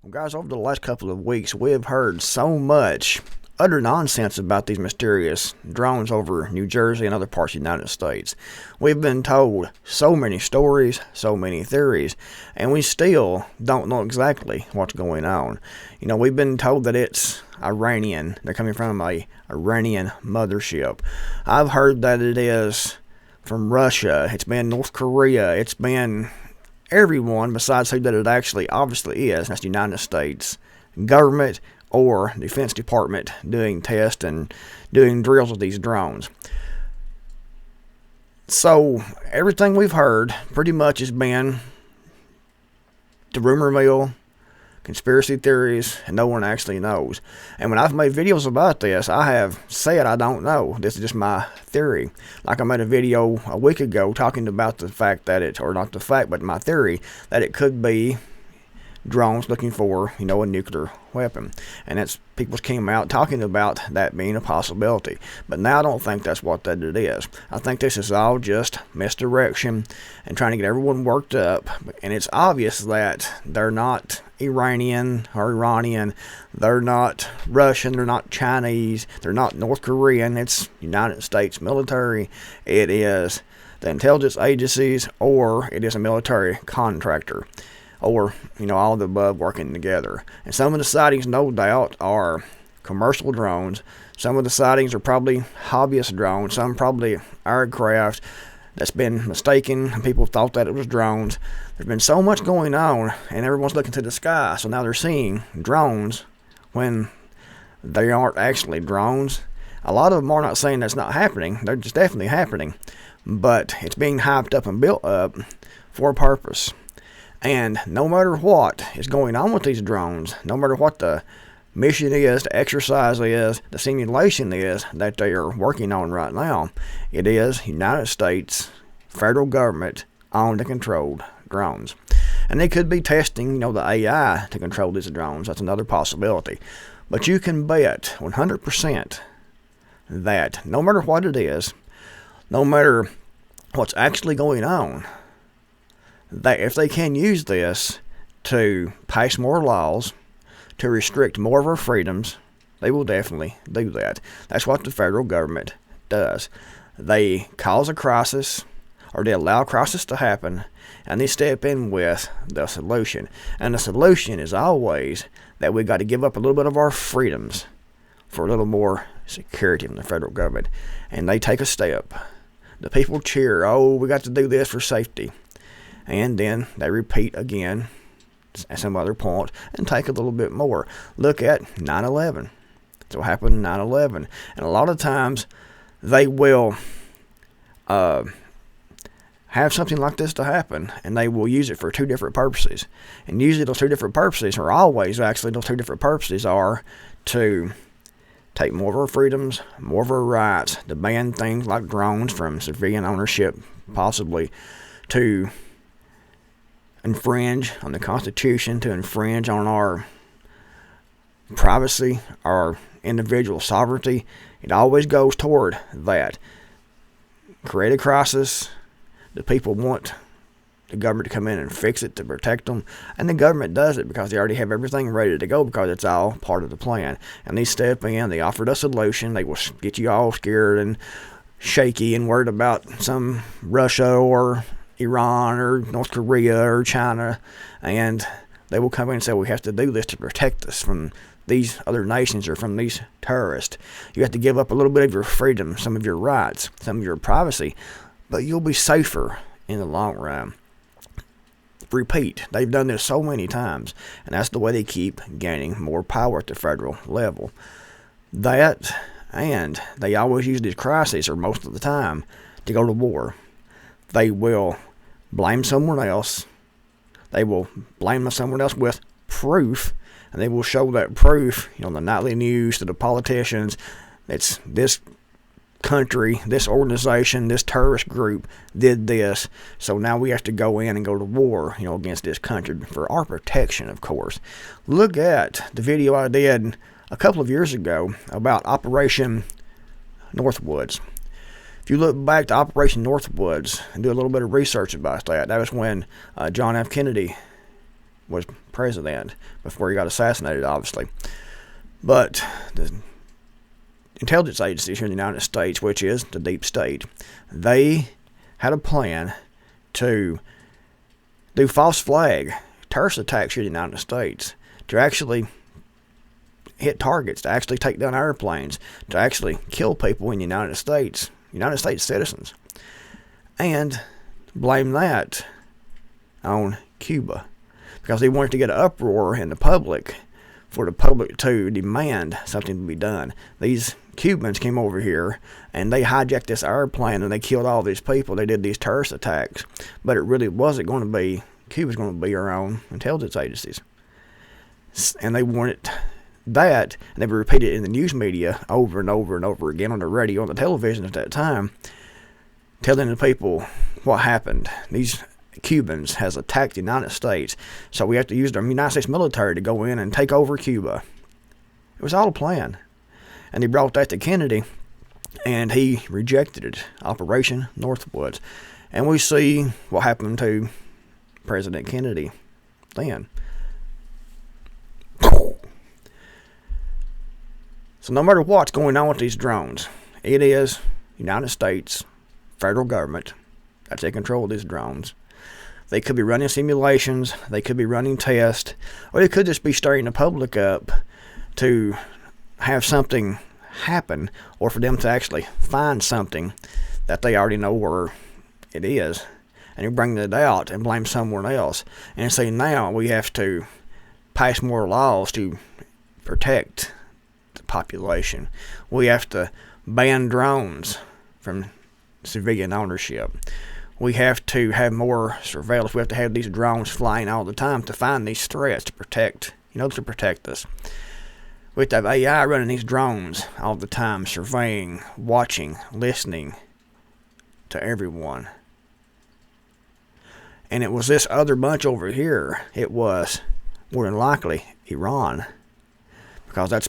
Well, guys, over the last couple of weeks, we have heard so much utter nonsense about these mysterious drones over New Jersey and other parts of the United States. We've been told so many stories, so many theories, and we still don't know exactly what's going on. We've been told that it's Iranian. They're coming from a Iranian mothership. I've heard that it is from Russia. It's been North Korea. It's been everyone besides who that it actually obviously is. That's the United States government or Defense Department doing tests and doing drills with these drones. So everything we've heard pretty much has been the rumor mill, conspiracy theories, and no one actually knows. And when I've made videos about this, I have said I don't know. This is just my theory. Like I made a video a week ago talking about the fact that or not the fact, but my theory that it could be drones looking for, a nuclear weapon. And people came out talking about that being a possibility. But now I don't think that's what that it is. I think this is all just misdirection and trying to get everyone worked up. And it's obvious that they're not Iranian or Iranian. They're not Russian. They're not Chinese. They're not North Korean. It's United States military. It is the intelligence agencies, or it is a military contractor. Or, all of the above working together. And some of the sightings, no doubt, are commercial drones. Some of the sightings are probably hobbyist drones. Some probably aircraft that's been mistaken, and people thought that it was drones. There's been so much going on, and everyone's looking to the sky. So now they're seeing drones when they aren't actually drones. A lot of them are not saying that's not happening. They're just definitely happening. But it's being hyped up and built up for a purpose. And no matter what is going on with these drones, no matter what the mission is, the exercise is, the simulation is that they are working on right now, it is United States federal government owned and controlled drones. And they could be testing, the AI to control these drones. That's another possibility. But you can bet 100% that no matter what it is, no matter what's actually going on, that if they can use this to pass more laws, to restrict more of our freedoms, they will definitely do that. That's what the federal government does. They cause a crisis, or they allow a crisis to happen, and they step in with the solution. And the solution is always that we got to give up a little bit of our freedoms for a little more security from the federal government. And they take a step. The people cheer, oh, we got to do this for safety. And then they repeat again at some other point and take a little bit more. Look at 9/11. That's what happened in 9/11. And a lot of times they will have something like this to happen, and they will use it for two different purposes. And usually those two different purposes, or always actually those two different purposes, are to take more of our freedoms, more of our rights, to ban things like drones from civilian ownership, possibly, to infringe on the Constitution, to infringe on our privacy, our individual sovereignty. It always goes toward that. Create a crisis. The people want the government to come in and fix it to protect them. And the government does it because they already have everything ready to go, because it's all part of the plan. And they step in, they offer a solution. They will get you all scared and shaky and worried about some Russia or Iran or North Korea or China, and they will come in and say, we have to do this to protect us from these other nations or from these terrorists. You have to give up a little bit of your freedom, some of your rights, some of your privacy, but you'll be safer in the long run. Repeat, they've done this so many times, and that's the way they keep gaining more power at the federal level. That, and they always use these crises, or most of the time, to go to war. They will blame someone else. They will blame someone else with proof, and they will show that proof, on the nightly news to the politicians. It's this country, this organization, this terrorist group did this, so now we have to go in and go to war, against this country for our protection, of course. Look at the video I did a couple of years ago about Operation Northwoods. If you look back to Operation Northwoods and do a little bit of research about that, that was when John F. Kennedy was president before he got assassinated, obviously. But the intelligence agencies here in the United States, which is the deep state, they had a plan to do false flag terrorist attacks here in the United States, to actually hit targets, to actually take down airplanes, to actually kill people in the United States citizens, and blame that on Cuba, because they wanted to get an uproar in the public, for the public to demand something to be done. These Cubans came over here and they hijacked this airplane and they killed all these people. They did these terrorist attacks, but it really wasn't going to be Cuba's going to be our own intelligence agencies, and they wanted that, and they would repeat it in the news media over and over and over again, on the radio, on the television at that time, telling the people what happened. These Cubans has attacked the United States, so we have to use the United States military to go in and take over Cuba. It was all a plan. And they brought that to Kennedy, and he rejected it. Operation Northwoods. And we see what happened to President Kennedy then. So no matter what's going on with these drones, it is United States federal government that's in control of these drones. They could be running simulations, they could be running tests, or they could just be stirring the public up to have something happen, or for them to actually find something that they already know where it is, and you bring it out and blame someone else, and say now we have to pass more laws to protect the population. We have to ban drones from civilian ownership. We have to have more surveillance. We have to have these drones flying all the time to find these threats to protect, to protect us. We have to have AI running these drones all the time, surveying, watching, listening to everyone. And it was this other bunch over here. It was more than likely Iran, because that's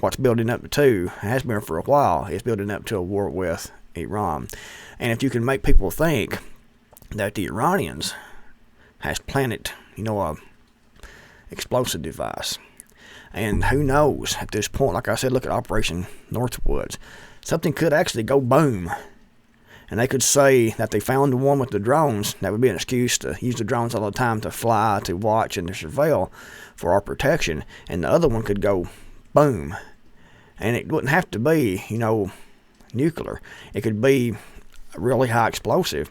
what's building up to. It has been for a while. It's building up to a war with Iran. And if you can make people think that the Iranians has planted, a explosive device, and who knows at this point, like I said, look at Operation Northwoods, something could actually go boom, and they could say that they found the one with the drones. That would be an excuse to use the drones all the time to fly, to watch, and to surveil for our protection, and the other one could go boom. And it wouldn't have to be, nuclear. It could be a really high explosive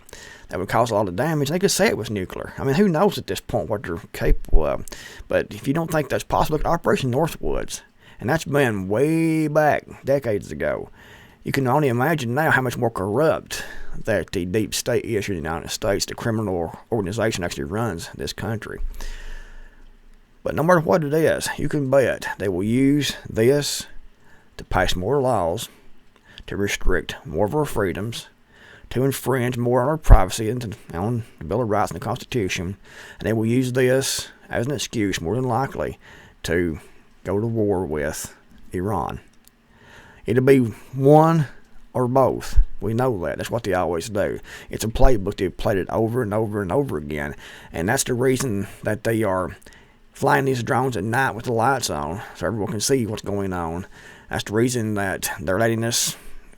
that would cause a lot of damage. They could say it was nuclear. I mean, who knows at this point what they're capable of. But if you don't think that's possible, look at Operation Northwoods. And that's been way back, decades ago. You can only imagine now how much more corrupt that the deep state is here in the United States. The criminal organization actually runs this country. But no matter what it is, you can bet they will use this to pass more laws, to restrict more of our freedoms, to infringe more on our privacy and on the Bill of Rights and the Constitution. And they will use this as an excuse, more than likely, to go to war with Iran. It'll be one or both. We know that. That's what they always do. It's a playbook. They've played it over and over and over again. And that's the reason that they are flying these drones at night with the lights on, so everyone can see what's going on. That's the reason that they're letting us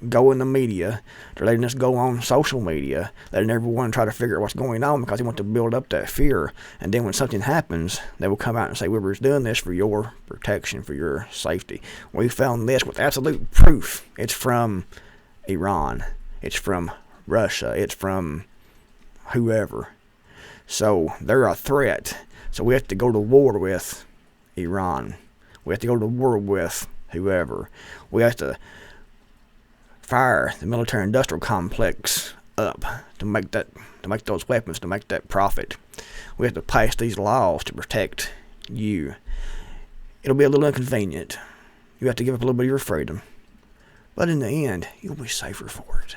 go in the media. They're letting us go on social media, letting everyone try to figure out what's going on, because they want to build up that fear. And then when something happens, they will come out and say, we were doing this for your protection, for your safety. We found this with absolute proof. It's from Iran. It's from Russia. It's from whoever. So they're a threat. So we have to go to war with Iran. We have to go to war with whoever. We have to fire the military-industrial complex up to make those weapons, to make that profit. We have to pass these laws to protect you. It'll be a little inconvenient. You have to give up a little bit of your freedom. But in the end, you'll be safer for it.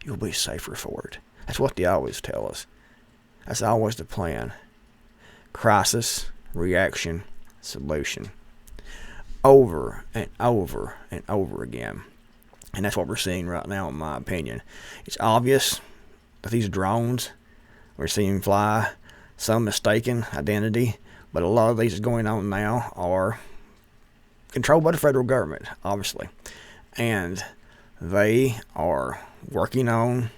You'll be safer for it. That's what they always tell us. That's always the plan. Crisis, reaction, solution. Over and over and over again. And that's what we're seeing right now, in my opinion. It's obvious that these drones, we're seeing fly some mistaken identity, But a lot of these is going on now are controlled by the federal government, obviously. And they are working on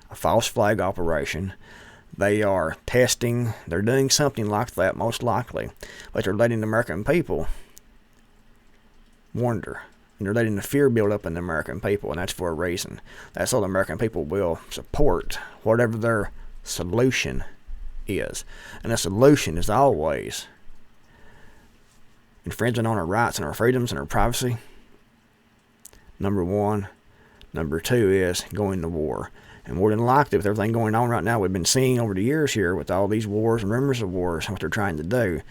a false flag operation. They are testing. They're doing something like that, most likely. But they're letting the American people wonder. And they're letting the fear build up in the American people, and that's for a reason. That's so the American people will support whatever their solution is. And the solution is always infringing on our rights and our freedoms and our privacy. Number one. Number two is going to war. And more than likely, with everything going on right now, we've been seeing over the years here with all these wars and rumors of wars and what they're trying to do,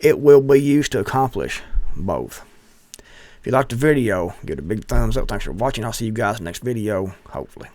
it will be used to accomplish both. If you liked the video, give it a big thumbs up. Thanks for watching. I'll see you guys in the next video, hopefully.